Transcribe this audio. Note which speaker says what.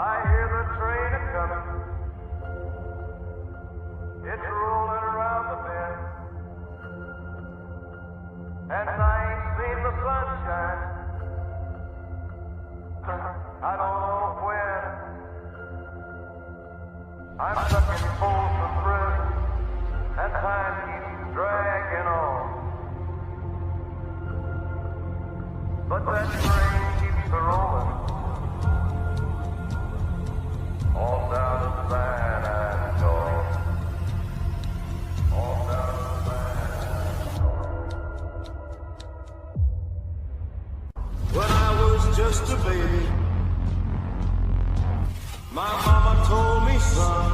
Speaker 1: I hear the train a-comin'. It's rollin' around the bend. And I ain't seen the sunshine. I don't know when. I'm stuck in Folsom Prison, and time keeps dragging on. But that train keeps a-rollin'. All down to San Antonio. All down to San Antonio. When I was just a baby, my mama told me, son,